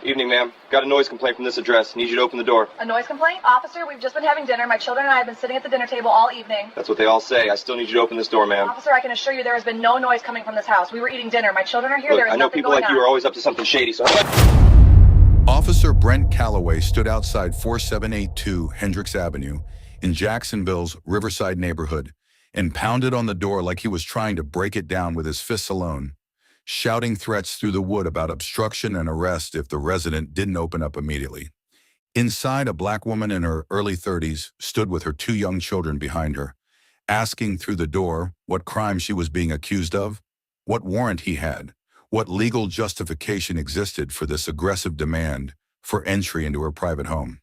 Evening, ma'am. Got a noise complaint from this address. Need you to open the door. A noise complaint? Officer, we've just been having dinner. My children and I have been sitting at the dinner table all evening. That's what they all say. I still need you to open this door, ma'am. Officer, I can assure you there has been no noise coming from this house. We were eating dinner. My children are here. Look, There is I know nothing people going like on. you are always up to something shady, so... Officer Brent Calloway stood outside 4782 Hendricks Avenue in Jacksonville's Riverside neighborhood and pounded on the door like he was trying to break it down with his fists alone, shouting threats through the wood about obstruction and arrest if the resident didn't open up immediately. Inside, a black woman in her early 30s stood with her two young children behind her, asking through the door what crime she was being accused of, what warrant he had, what legal justification existed for this aggressive demand for entry into her private home.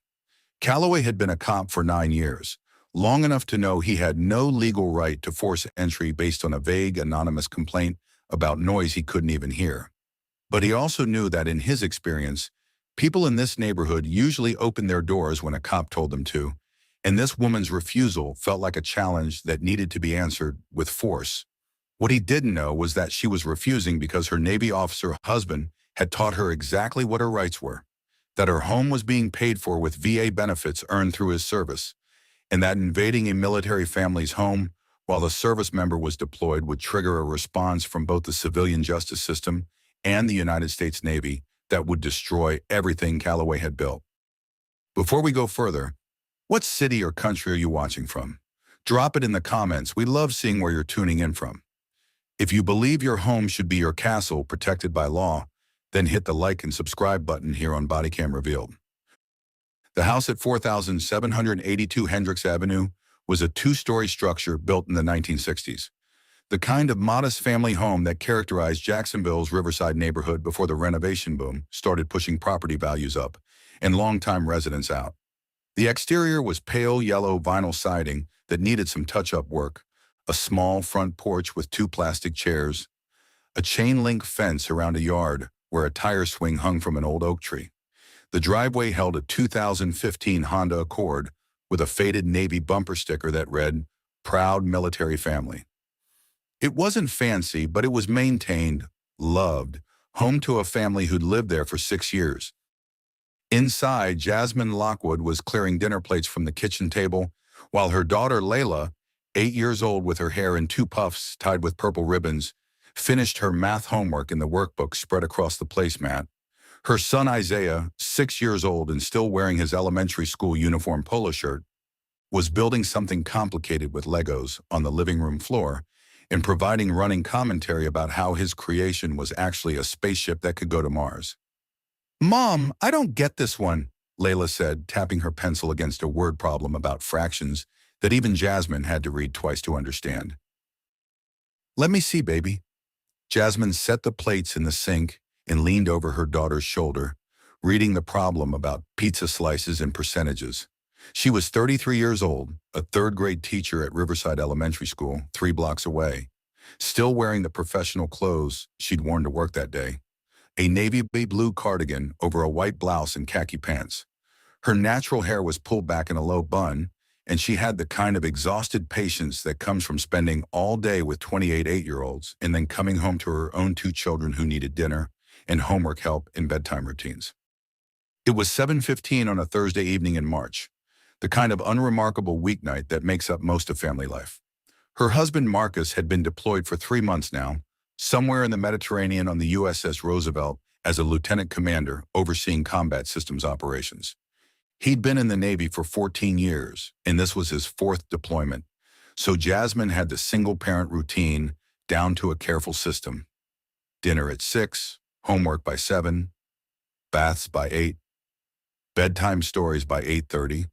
Calloway had been a cop for 9 years, long enough to know he had no legal right to force entry based on a vague, anonymous complaint about noise he couldn't even hear. But he also knew that in his experience, people in this neighborhood usually opened their doors when a cop told them to, and this woman's refusal felt like a challenge that needed to be answered with force. What he didn't know was that she was refusing because her Navy officer husband had taught her exactly what her rights were, that her home was being paid for with VA benefits earned through his service, and that invading a military family's home while the service member was deployed would trigger a response from both the civilian justice system and the United States Navy that would destroy everything Calloway had built. Before we go further, what city or country are you watching from? Drop it in the comments. We love seeing where you're tuning in from. If you believe your home should be your castle protected by law, then hit the like and subscribe button here on Bodycam Revealed. The house at 4782 Hendricks Avenue was a two-story structure built in the 1960s, the kind of modest family home that characterized Jacksonville's Riverside neighborhood before the renovation boom started pushing property values up and longtime residents out. The exterior was pale yellow vinyl siding that needed some touch-up work, a small front porch with two plastic chairs, a chain-link fence around a yard where a tire swing hung from an old oak tree. The driveway held a 2015 Honda Accord with a faded Navy bumper sticker that read, "Proud Military Family." It wasn't fancy, but it was maintained, loved, home to a family who'd lived there for 6 years. Inside, Jasmine Lockwood was clearing dinner plates from the kitchen table, while her daughter Layla, 8 years old with her hair in two puffs tied with purple ribbons, finished her math homework in the workbook spread across the placemat. Her son Isaiah, 6 years old and still wearing his elementary school uniform polo shirt, was building something complicated with Legos on the living room floor and providing running commentary about how his creation was actually a spaceship that could go to Mars. "Mom, I don't get this one," Layla said, tapping her pencil against a word problem about fractions that even Jasmine had to read twice to understand. "Let me see, baby." Jasmine set the plates in the sink and leaned over her daughter's shoulder, reading the problem about pizza slices and percentages. She was 33 years old, a third-grade teacher at Riverside Elementary School, 3 blocks away, still wearing the professional clothes she'd worn to work that day, a navy blue cardigan over a white blouse and khaki pants. Her natural hair was pulled back in a low bun, and she had the kind of exhausted patience that comes from spending all day with 28 8-year-olds and then coming home to her own 2 children who needed dinner and homework help and bedtime routines. It was 7:15 on a Thursday evening in March, the kind of unremarkable weeknight that makes up most of family life. Her husband Marcus had been deployed for 3 months now, somewhere in the Mediterranean on the USS Roosevelt as a lieutenant commander overseeing combat systems operations. He'd been in the Navy for 14 years, and this was his 4th deployment, so Jasmine had the single-parent routine down to a careful system. Dinner at 6, homework by 7, baths by 8, bedtime stories by 8:30,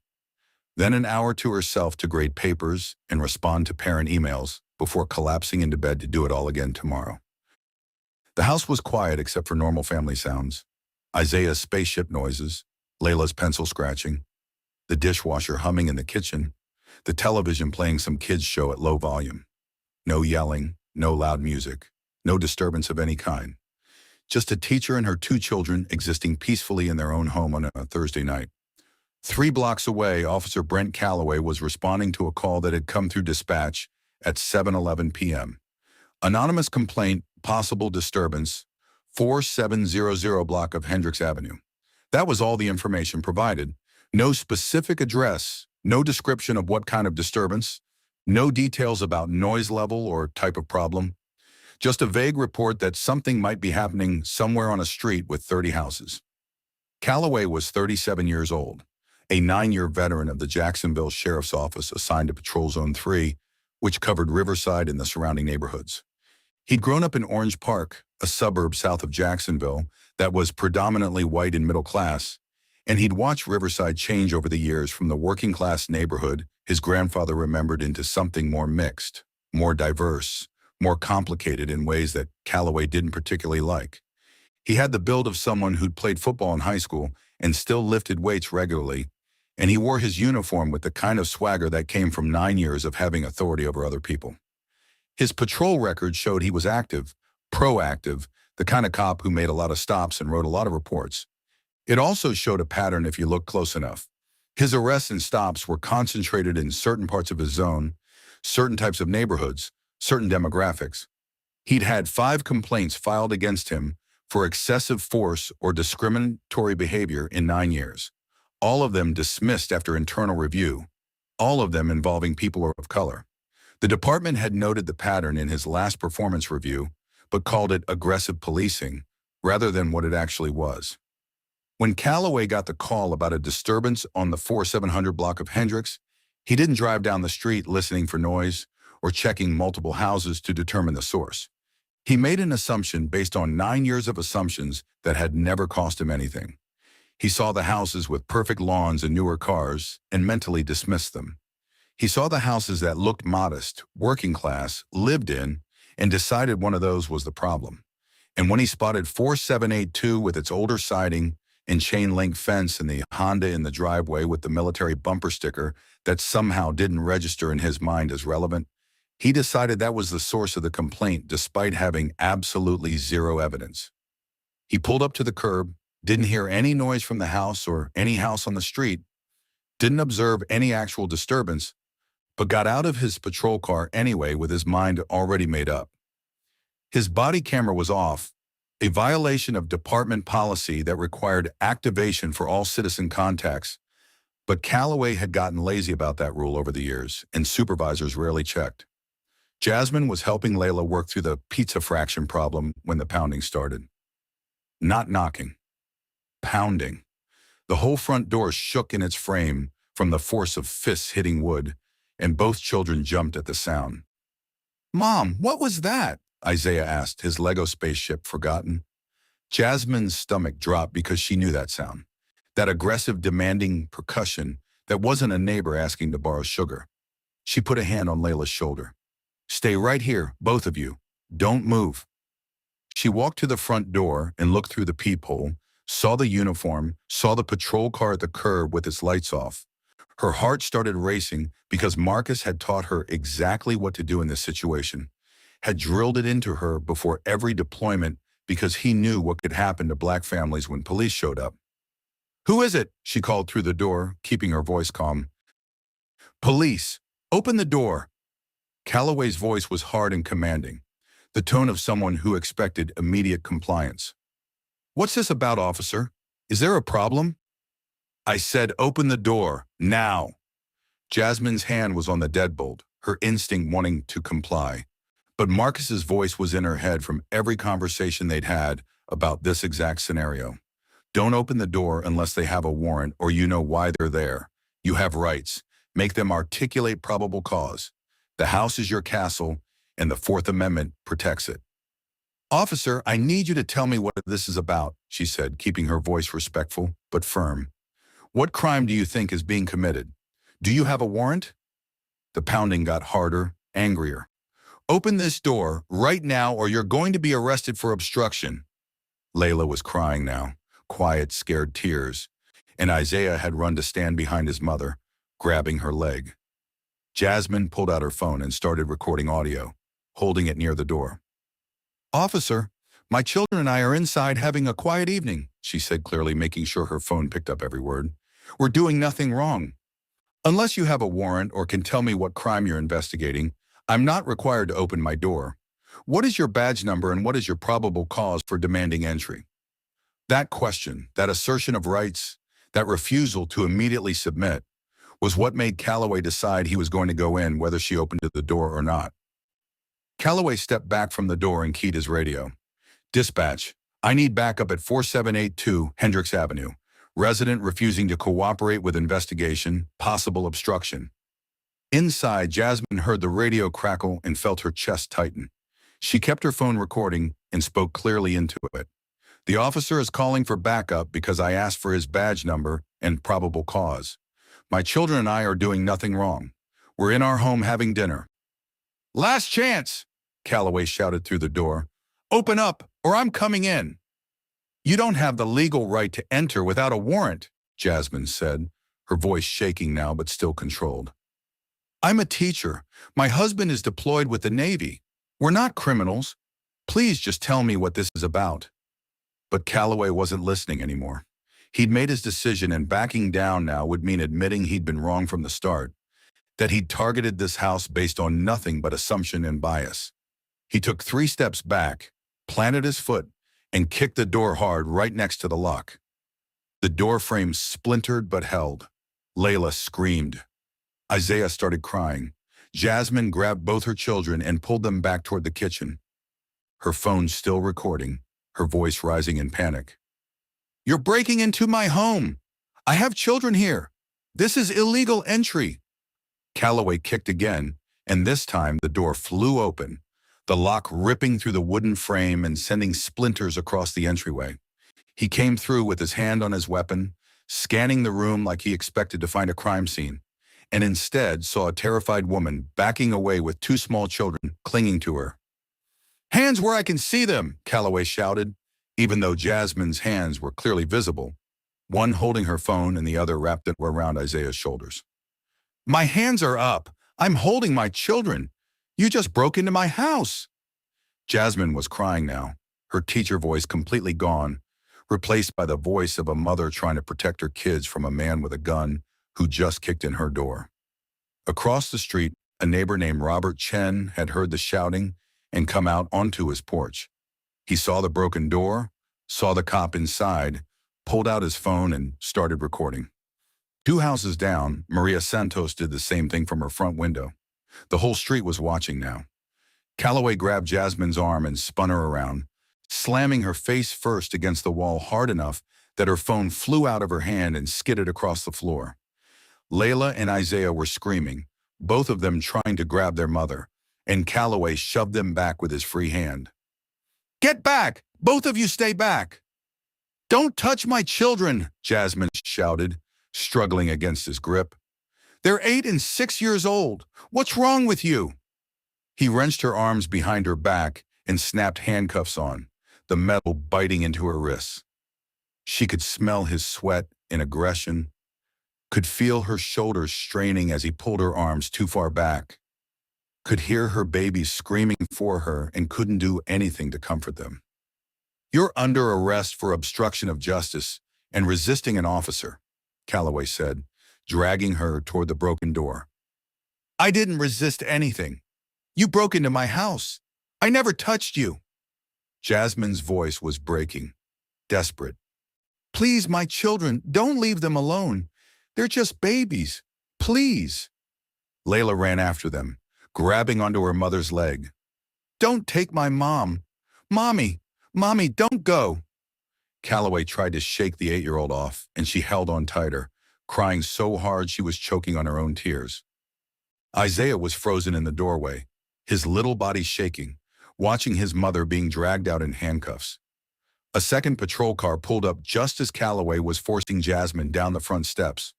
then an hour to herself to grade papers and respond to parent emails before collapsing into bed to do it all again tomorrow. The house was quiet except for normal family sounds, Isaiah's spaceship noises, Layla's pencil scratching, the dishwasher humming in the kitchen, the television playing some kids' show at low volume. No yelling, no loud music, no disturbance of any kind. Just a teacher and her 2 children existing peacefully in their own home on a Thursday night. 3 blocks away, Officer Brent Calloway was responding to a call that had come through dispatch at 7:11 p.m. Anonymous complaint, possible disturbance, 4700 block of Hendricks Avenue. That was all the information provided. No specific address, no description of what kind of disturbance, no details about noise level or type of problem. Just a vague report that something might be happening somewhere on a street with 30 houses. Calloway was 37 years old, a 9-year veteran of the Jacksonville Sheriff's Office assigned to Patrol Zone 3, which covered Riverside and the surrounding neighborhoods. He'd grown up in Orange Park, a suburb south of Jacksonville that was predominantly white and middle class, and he'd watched Riverside change over the years from the working class neighborhood his grandfather remembered into something more mixed, more diverse, more complicated in ways that Calloway didn't particularly like. He had the build of someone who'd played football in high school and still lifted weights regularly, and he wore his uniform with the kind of swagger that came from 9 years of having authority over other people. His patrol record showed he was active, proactive, the kind of cop who made a lot of stops and wrote a lot of reports. It also showed a pattern if you looked close enough. His arrests and stops were concentrated in certain parts of his zone, certain types of neighborhoods, certain demographics. He'd had 5 complaints filed against him for excessive force or discriminatory behavior in 9 years, all of them dismissed after internal review, all of them involving people of color. The department had noted the pattern in his last performance review, but called it aggressive policing rather than what it actually was. When Calloway got the call about a disturbance on the 4700 block of Hendricks, he didn't drive down the street listening for noise or checking multiple houses to determine the source. He made an assumption based on 9 years of assumptions that had never cost him anything. He saw the houses with perfect lawns and newer cars and mentally dismissed them. He saw the houses that looked modest, working class, lived in, and decided one of those was the problem. And when he spotted 4782 with its older siding and chain-link fence and the Honda in the driveway with the military bumper sticker that somehow didn't register in his mind as relevant, he decided that was the source of the complaint despite having absolutely zero evidence. He pulled up to the curb, didn't hear any noise from the house or any house on the street, didn't observe any actual disturbance, but got out of his patrol car anyway with his mind already made up. His body camera was off, a violation of department policy that required activation for all citizen contacts, but Calloway had gotten lazy about that rule over the years, and supervisors rarely checked. Jasmine was helping Layla work through the pizza fraction problem when the pounding started. Not knocking. Pounding. The whole front door shook in its frame from the force of fists hitting wood, and both children jumped at the sound. "Mom, what was that?" Isaiah asked, his Lego spaceship forgotten. Jasmine's stomach dropped because she knew that sound, that aggressive, demanding percussion that wasn't a neighbor asking to borrow sugar. She put a hand on Layla's shoulder. "Stay right here, both of you. Don't move." She walked to the front door and looked through the peephole, saw the uniform, saw the patrol car at the curb with its lights off. Her heart started racing because Marcus had taught her exactly what to do in this situation, had drilled it into her before every deployment because he knew what could happen to black families when police showed up. "Who is it?" she called through the door, keeping her voice calm. "Police! Open the door!" Calloway's voice was hard and commanding, the tone of someone who expected immediate compliance. "What's this about, officer? Is there a problem?" "I said open the door, now." Jasmine's hand was on the deadbolt, her instinct wanting to comply. But Marcus's voice was in her head from every conversation they'd had about this exact scenario. "Don't open the door unless they have a warrant or you know why they're there. You have rights. Make them articulate probable cause. The house is your castle, and the Fourth Amendment protects it." "Officer, I need you to tell me what this is about," she said, keeping her voice respectful but firm. "What crime do you think is being committed? Do you have a warrant?" The pounding got harder, angrier. "Open this door right now or you're going to be arrested for obstruction." Layla was crying now, quiet, scared tears, and Isaiah had run to stand behind his mother, grabbing her leg. Jasmine pulled out her phone and started recording audio, holding it near the door. "Officer, my children and I are inside having a quiet evening," she said clearly, making sure her phone picked up every word. "We're doing nothing wrong. Unless you have a warrant or can tell me what crime you're investigating, I'm not required to open my door. What is your badge number and what is your probable cause for demanding entry?" That question, that assertion of rights, that refusal to immediately submit, was what made Calloway decide he was going to go in whether she opened the door or not. Calloway stepped back from the door and keyed his radio. Dispatch, I need backup at 4782 Hendricks Avenue. Resident refusing to cooperate with investigation, possible obstruction. Inside, Jasmine heard the radio crackle and felt her chest tighten. She kept her phone recording and spoke clearly into it. The officer is calling for backup because I asked for his badge number and probable cause. My children and I are doing nothing wrong. We're in our home having dinner. Last chance, Calloway shouted through the door. Open up, or I'm coming in. You don't have the legal right to enter without a warrant, Jasmine said, her voice shaking now but still controlled. I'm a teacher. My husband is deployed with the Navy. We're not criminals. Please just tell me what this is about. But Calloway wasn't listening anymore. He'd made his decision, and backing down now would mean admitting he'd been wrong from the start, that he'd targeted this house based on nothing but assumption and bias. He took 3 steps back, planted his foot, and kicked the door hard right next to the lock. The door frame splintered but held. Layla screamed. Isaiah started crying. Jasmine grabbed both her children and pulled them back toward the kitchen. Her phone still recording, her voice rising in panic. You're breaking into my home. I have children here. This is illegal entry. Calloway kicked again, and this time the door flew open, the lock ripping through the wooden frame and sending splinters across the entryway. He came through with his hand on his weapon, scanning the room like he expected to find a crime scene, and instead saw a terrified woman backing away with 2 small children clinging to her. Hands where I can see them, Calloway shouted, even though Jasmine's hands were clearly visible, one holding her phone and the other wrapped around Isaiah's shoulders. My hands are up. I'm holding my children. You just broke into my house. Jasmine was crying now, her teacher voice completely gone, replaced by the voice of a mother trying to protect her kids from a man with a gun who just kicked in her door. Across the street, a neighbor named Robert Chen had heard the shouting and come out onto his porch. He saw the broken door, saw the cop inside, pulled out his phone and started recording. 2 houses down, Maria Santos did the same thing from her front window. The whole street was watching now. Calloway grabbed Jasmine's arm and spun her around, slamming her face first against the wall hard enough that her phone flew out of her hand and skidded across the floor. Layla and Isaiah were screaming, both of them trying to grab their mother, and Calloway shoved them back with his free hand. Get back! Both of you stay back! Don't touch my children, Jasmine shouted, struggling against his grip. They're 8 and 6 years old. What's wrong with you? He wrenched her arms behind her back and snapped handcuffs on, the metal biting into her wrists. She could smell his sweat and aggression, could feel her shoulders straining as he pulled her arms too far back, could hear her babies screaming for her and couldn't do anything to comfort them. You're under arrest for obstruction of justice and resisting an officer, Calloway said, dragging her toward the broken door. I didn't resist anything. You broke into my house. I never touched you. Jasmine's voice was breaking, desperate. Please, my children, don't leave them alone. They're just babies. Please. Layla ran after them, grabbing onto her mother's leg. Don't take my mom. Mommy, don't go. Calloway tried to shake the 8-year-old off, and she held on tighter, crying so hard she was choking on her own tears. Isaiah was frozen in the doorway, his little body shaking, watching his mother being dragged out in handcuffs. A second patrol car pulled up just as Calloway was forcing Jasmine down the front steps.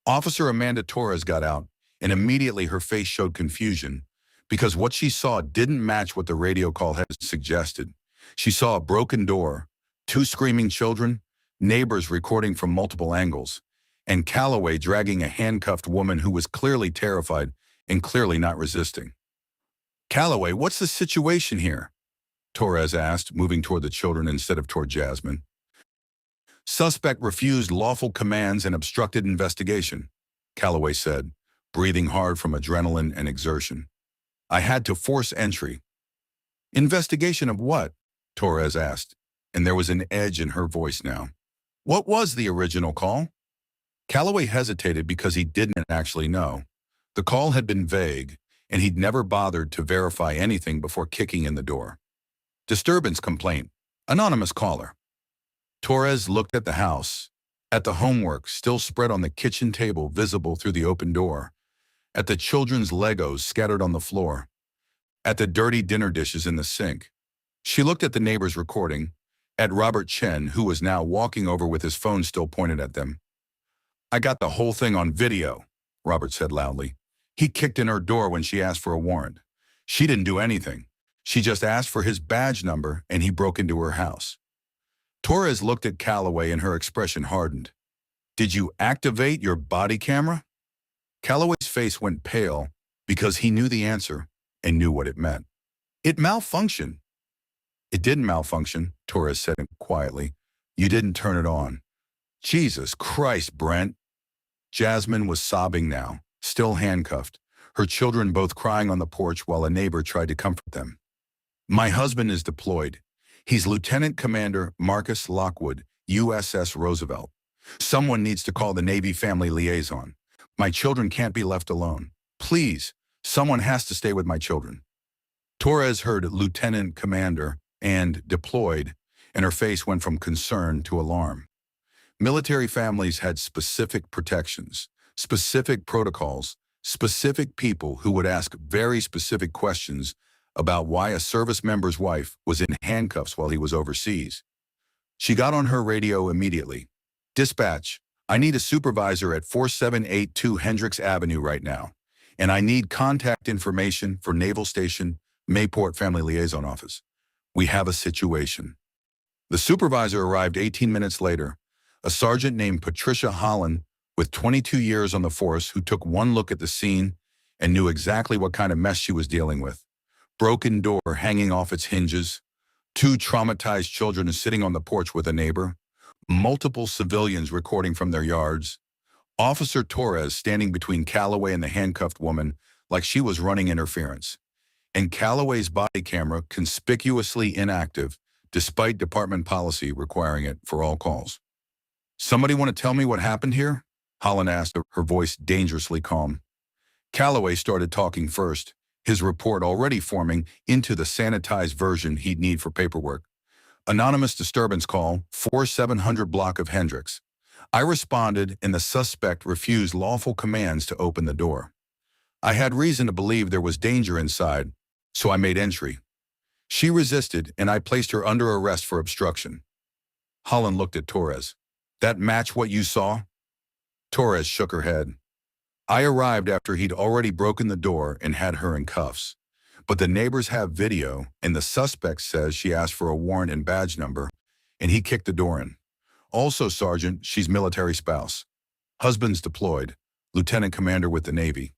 Officer Amanda Torres got out, and immediately her face showed confusion, because what she saw didn't match what the radio call had suggested. She saw a broken door, 2 screaming children, neighbors recording from multiple angles, and Calloway dragging a handcuffed woman who was clearly terrified and clearly not resisting. Calloway, what's the situation here? Torres asked, moving toward the children instead of toward Jasmine. Suspect refused lawful commands and obstructed investigation, Calloway said, breathing hard from adrenaline and exertion. I had to force entry. Investigation of what? Torres asked, and there was an edge in her voice now. What was the original call? Calloway hesitated because he didn't actually know. The call had been vague, and he'd never bothered to verify anything before kicking in the door. Disturbance complaint. Anonymous caller. Torres looked at the house, at the homework still spread on the kitchen table visible through the open door, at the children's Legos scattered on the floor, at the dirty dinner dishes in the sink. She looked at the neighbor's recording, at Robert Chen, who was now walking over with his phone still pointed at them. I got the whole thing on video, Robert said loudly. He kicked in her door when she asked for a warrant. She didn't do anything. She just asked for his badge number and he broke into her house. Torres looked at Calloway and her expression hardened. Did you activate your body camera? Calloway's face went pale because he knew the answer and knew what it meant. It malfunctioned. It didn't malfunction, Torres said quietly. You didn't turn it on. Jesus Christ, Brent. Jasmine was sobbing now, still handcuffed, her children both crying on the porch while a neighbor tried to comfort them. My husband is deployed. He's Lieutenant Commander Marcus Lockwood, USS Roosevelt. Someone needs to call the Navy family liaison. My children can't be left alone. Please, someone has to stay with my children. Torres heard Lieutenant Commander and deployed, and her face went from concern to alarm. Military families had specific protections, specific protocols, specific people who would ask very specific questions about why a service member's wife was in handcuffs while he was overseas. She got on her radio immediately. Dispatch, I need a supervisor at 4782 Hendricks Avenue right now, and I need contact information for Naval Station, Mayport Family Liaison Office. We have a situation. The supervisor arrived 18 minutes later, a sergeant named Patricia Holland with 22 years on the force who took one look at the scene and knew exactly what kind of mess she was dealing with. Broken door hanging off its hinges, 2 traumatized children sitting on the porch with a neighbor, multiple civilians recording from their yards, Officer Torres standing between Calloway and the handcuffed woman like she was running interference, and Calloway's body camera conspicuously inactive despite department policy requiring it for all calls. Somebody want to tell me what happened here? Holland asked, her voice dangerously calm. Calloway started talking first, his report already forming into the sanitized version he'd need for paperwork. Anonymous disturbance call, 4700 block of Hendricks. I responded and the suspect refused lawful commands to open the door. I had reason to believe there was danger inside, so I made entry. She resisted and I placed her under arrest for obstruction. Holland looked at Torres. That match what you saw? Torres shook her head. I arrived after he'd already broken the door and had her in cuffs. But the neighbors have video, and the suspect says she asked for a warrant and badge number, and he kicked the door in. Also, Sergeant, she's military spouse. Husband's deployed, Lieutenant Commander with the Navy.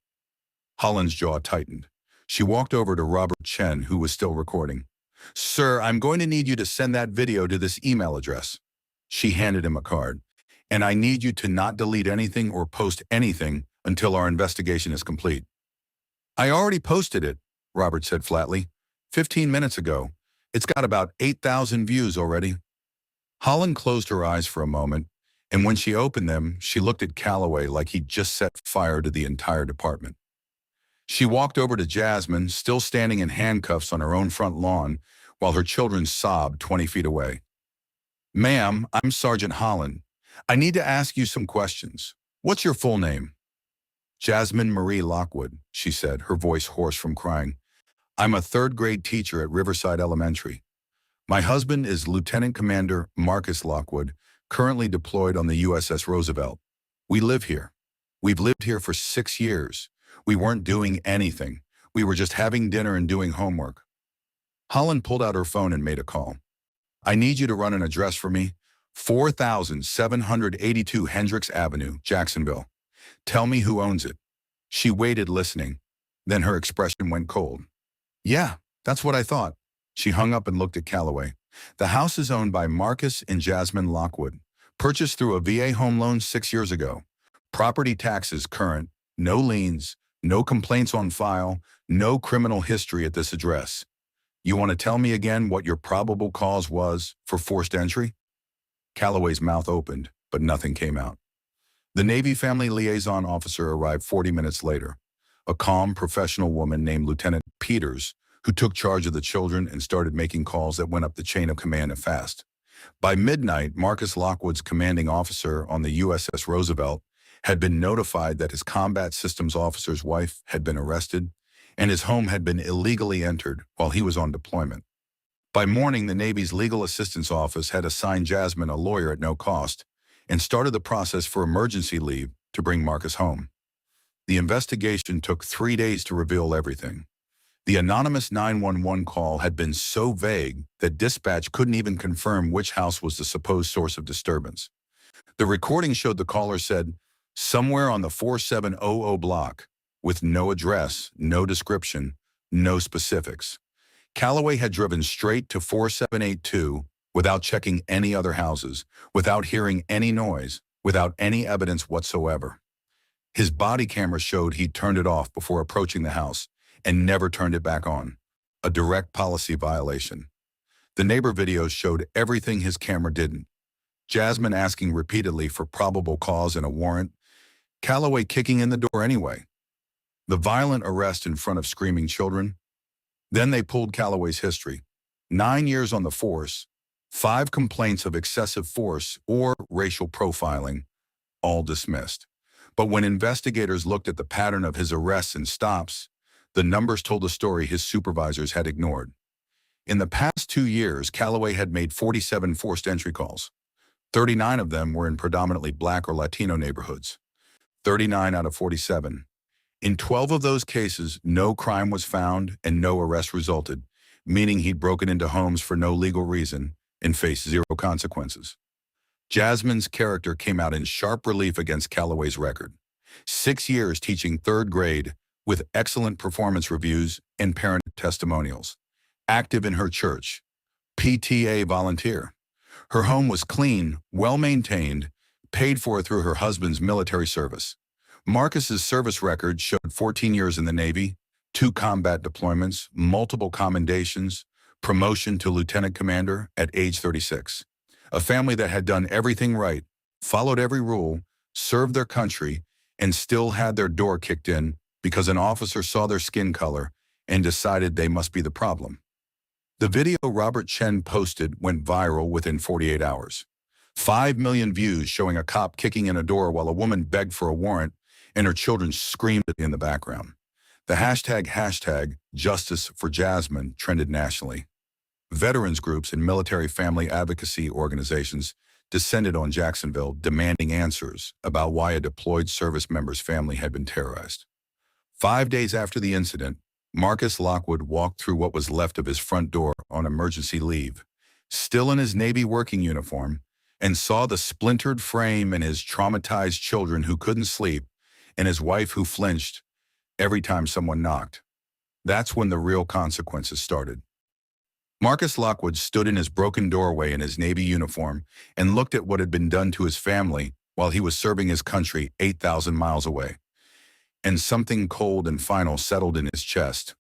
Holland's jaw tightened. She walked over to Robert Chen, who was still recording. Sir, I'm going to need you to send that video to this email address. She handed him a card. And I need you to not delete anything or post anything until our investigation is complete. I already posted it, Robert said flatly. 15 minutes ago. It's got about 8,000 views already. Holland closed her eyes for a moment, and when she opened them, she looked at Calloway like he'd just set fire to the entire department. She walked over to Jasmine, still standing in handcuffs on her own front lawn, while her children sobbed 20 feet away. Ma'am, I'm Sergeant Holland. I need to ask you some questions. What's your full name? Jasmine Marie Lockwood, she said, her voice hoarse from crying. I'm a 3rd grade teacher at Riverside Elementary. My husband is Lieutenant Commander Marcus Lockwood, currently deployed on the USS Roosevelt. We live here. We've lived here for 6 years. We weren't doing anything. We were just having dinner and doing homework. Holland pulled out her phone and made a call. I need you to run an address for me. 4782 Hendricks Avenue, Jacksonville. Tell me who owns it. She waited listening. Then her expression went cold. Yeah, that's what I thought. She hung up and looked at Calloway. The house is owned by Marcus and Jasmine Lockwood, purchased through a VA home loan 6 years ago. Property taxes current, no liens, no complaints on file, no criminal history at this address. You want to tell me again what your probable cause was for forced entry? Calloway's mouth opened, but nothing came out. The Navy family liaison officer arrived 40 minutes later, a calm, professional woman named Lieutenant Peters, who took charge of the children and started making calls that went up the chain of command fast. By midnight, Marcus Lockwood's commanding officer on the USS Roosevelt had been notified that his combat systems officer's wife had been arrested and his home had been illegally entered while he was on deployment. By morning, the Navy's Legal Assistance Office had assigned Jasmine a lawyer at no cost and started the process for emergency leave to bring Marcus home. The investigation took 3 days to reveal everything. The anonymous 911 call had been so vague that dispatch couldn't even confirm which house was the supposed source of disturbance. The recording showed the caller said, "Somewhere on the 4700 block," with no address, no description, no specifics. Calloway had driven straight to 4782 without checking any other houses, without hearing any noise, without any evidence whatsoever. His body camera showed he'd turned it off before approaching the house and never turned it back on, a direct policy violation. The neighbor videos showed everything his camera didn't. Jasmine asking repeatedly for probable cause and a warrant, Calloway kicking in the door anyway. The violent arrest in front of screaming children. Then they pulled Calloway's history. 9 years on the force, 5 complaints of excessive force or racial profiling, all dismissed. But when investigators looked at the pattern of his arrests and stops, the numbers told a story his supervisors had ignored. In the past 2 years, Calloway had made 47 forced entry calls. 39 of them were in predominantly Black or Latino neighborhoods. 39 out of 47. In 12 of those cases, no crime was found and no arrest resulted, meaning he'd broken into homes for no legal reason and faced 0 consequences. Jasmine's character came out in sharp relief against Calloway's record. 6 years teaching 3rd grade with excellent performance reviews and parent testimonials. Active in her church. PTA volunteer. Her home was clean, well-maintained, paid for through her husband's military service. Marcus's service record showed 14 years in the Navy, 2 combat deployments, multiple commendations, promotion to lieutenant commander at age 36. A family that had done everything right, followed every rule, served their country, and still had their door kicked in because an officer saw their skin color and decided they must be the problem. The video Robert Chen posted went viral within 48 hours. 5 million views showing a cop kicking in a door while a woman begged for a warrant and her children screamed in the background. The hashtag Justice for Jasmine trended nationally. Veterans groups and military family advocacy organizations descended on Jacksonville demanding answers about why a deployed service member's family had been terrorized. 5 days after the incident, Marcus Lockwood walked through what was left of his front door on emergency leave, still in his Navy working uniform, and saw the splintered frame and his traumatized children who couldn't sleep and his wife who flinched every time someone knocked. That's when the real consequences started. Marcus Lockwood stood in his broken doorway in his Navy uniform and looked at what had been done to his family while he was serving his country 8,000 miles away. And something cold and final settled in his chest.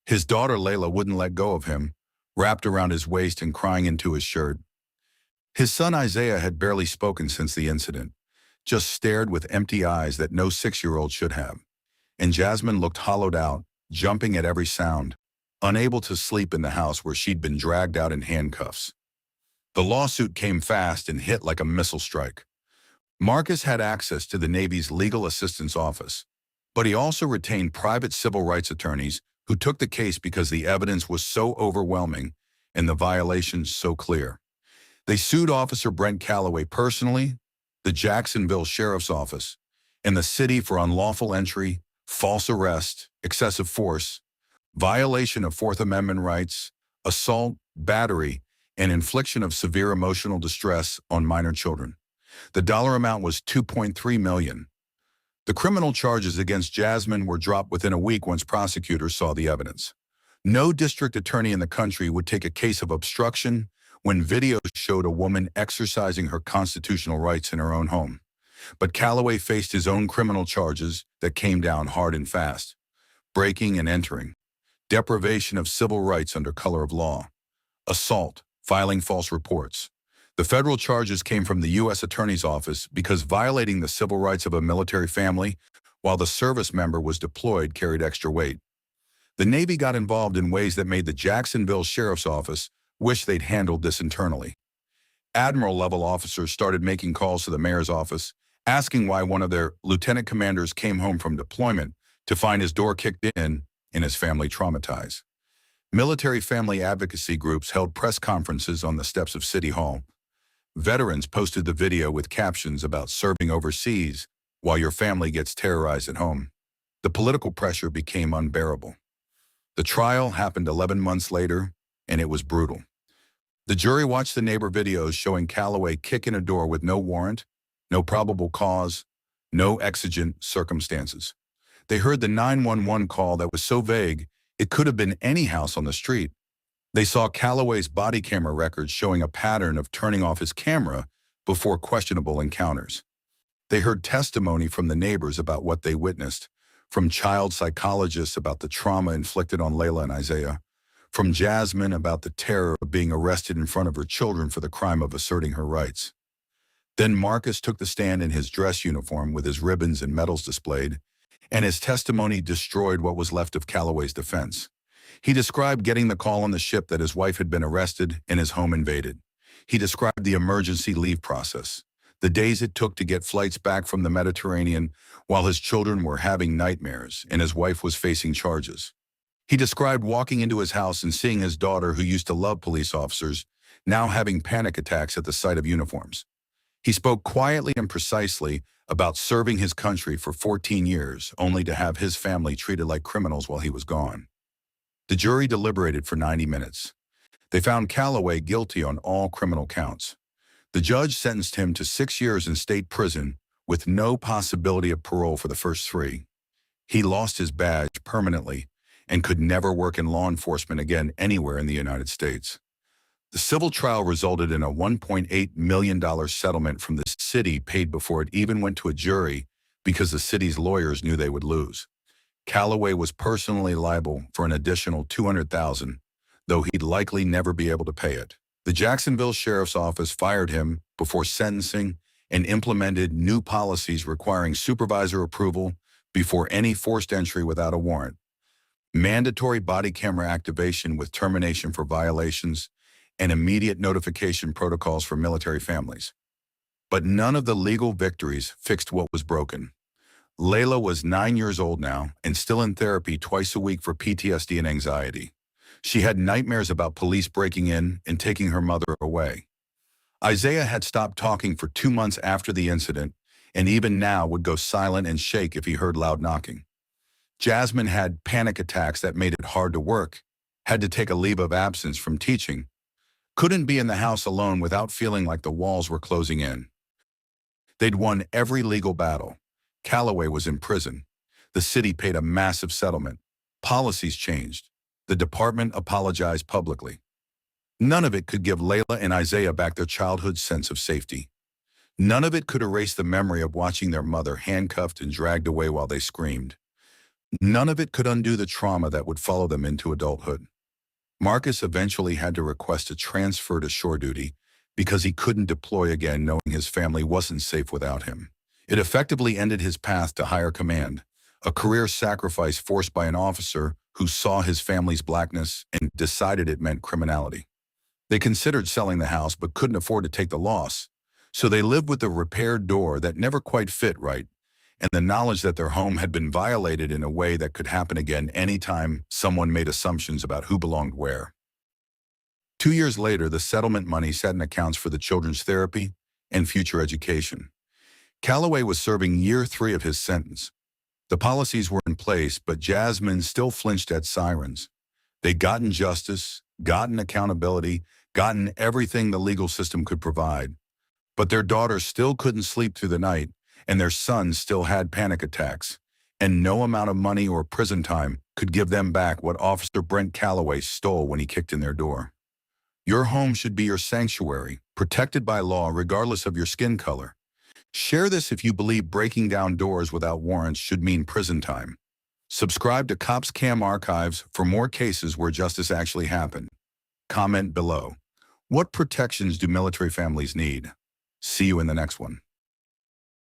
His daughter Layla wouldn't let go of him, wrapped around his waist and crying into his shirt. His son Isaiah had barely spoken since the incident, just stared with empty eyes that no 6-year-old should have. And Jasmine looked hollowed out, jumping at every sound, unable to sleep in the house where she'd been dragged out in handcuffs. The lawsuit came fast and hit like a missile strike. Marcus had access to the Navy's Legal Assistance Office, but he also retained private civil rights attorneys who took the case because the evidence was so overwhelming and the violations so clear. They sued Officer Brent Calloway personally, the Jacksonville Sheriff's Office, and the city for unlawful entry, false arrest, excessive force, violation of Fourth Amendment rights, assault, battery, and infliction of severe emotional distress on minor children. The dollar amount was $2.3 million. The criminal charges against Jasmine were dropped within a week once prosecutors saw the evidence. No district attorney in the country would take a case of obstruction when videos showed a woman exercising her constitutional rights in her own home. But Calloway faced his own criminal charges that came down hard and fast. Breaking and entering, deprivation of civil rights under color of law, assault, filing false reports. The federal charges came from the U.S. Attorney's Office because violating the civil rights of a military family while the service member was deployed carried extra weight. The Navy got involved in ways that made the Jacksonville Sheriff's Office wish they'd handled this internally. Admiral-level officers started making calls to the mayor's office, asking why one of their lieutenant commanders came home from deployment to find his door kicked in and his family traumatized. Military family advocacy groups held press conferences on the steps of City Hall. Veterans posted the video with captions about serving overseas while your family gets terrorized at home. The political pressure became unbearable. The trial happened 11 months later, and it was brutal. The jury watched the neighbor videos showing Calloway kick in a door with no warrant, no probable cause, no exigent circumstances. They heard the 911 call that was so vague it could have been any house on the street. They saw Calloway's body camera records showing a pattern of turning off his camera before questionable encounters. They heard testimony from the neighbors about what they witnessed, from child psychologists about the trauma inflicted on Layla and Isaiah, from Jasmine about the terror of being arrested in front of her children for the crime of asserting her rights. Then Marcus took the stand in his dress uniform with his ribbons and medals displayed, and his testimony destroyed what was left of Calloway's defense. He described getting the call on the ship that his wife had been arrested and his home invaded. He described the emergency leave process, the days it took to get flights back from the Mediterranean while his children were having nightmares and his wife was facing charges. He described walking into his house and seeing his daughter, who used to love police officers, now having panic attacks at the sight of uniforms. He spoke quietly and precisely about serving his country for 14 years, only to have his family treated like criminals while he was gone. The jury deliberated for 90 minutes. They found Calloway guilty on all criminal counts. The judge sentenced him to 6 years in state prison with no possibility of parole for the first 3. He lost his badge permanently and could never work in law enforcement again anywhere in the United States. The civil trial resulted in a $1.8 million settlement from the city paid before it even went to a jury because the city's lawyers knew they would lose. Calloway was personally liable for an additional $200,000, though he'd likely never be able to pay it. The Jacksonville Sheriff's Office fired him before sentencing and implemented new policies requiring supervisor approval before any forced entry without a warrant, mandatory body camera activation with termination for violations, and immediate notification protocols for military families. But none of the legal victories fixed what was broken. Layla was 9 years old now and still in therapy twice a week for PTSD and anxiety. She had nightmares about police breaking in and taking her mother away. Isaiah had stopped talking for 2 months after the incident, and even now would go silent and shake if he heard loud knocking. Jasmine had panic attacks that made it hard to work, had to take a leave of absence from teaching, couldn't be in the house alone without feeling like the walls were closing in. They'd won every legal battle. Calloway was in prison. The city paid a massive settlement. Policies changed. The department apologized publicly. None of it could give Layla and Isaiah back their childhood sense of safety. None of it could erase the memory of watching their mother handcuffed and dragged away while they screamed. None of it could undo the trauma that would follow them into adulthood. Marcus eventually had to request a transfer to shore duty because he couldn't deploy again, knowing his family wasn't safe without him. It effectively ended his path to higher command, a career sacrifice forced by an officer who saw his family's blackness and decided it meant criminality. They considered selling the house but couldn't afford to take the loss, so they lived with a repaired door that never quite fit right, and the knowledge that their home had been violated in a way that could happen again anytime someone made assumptions about who belonged where. 2 years later, the settlement money sat in accounts for the children's therapy and future education. Calloway was serving year 3 of his sentence. The policies were in place, but Jasmine still flinched at sirens. They'd gotten justice, gotten accountability, gotten everything the legal system could provide. But their daughter still couldn't sleep through the night, and their son still had panic attacks, and no amount of money or prison time could give them back what Officer Brent Calloway stole when he kicked in their door. Your home should be your sanctuary, protected by law regardless of your skin color. Share this if you believe breaking down doors without warrants should mean prison time. Subscribe to Cops Cam Archives for more cases where justice actually happened. Comment below. What protections do military families need? See you in the next one.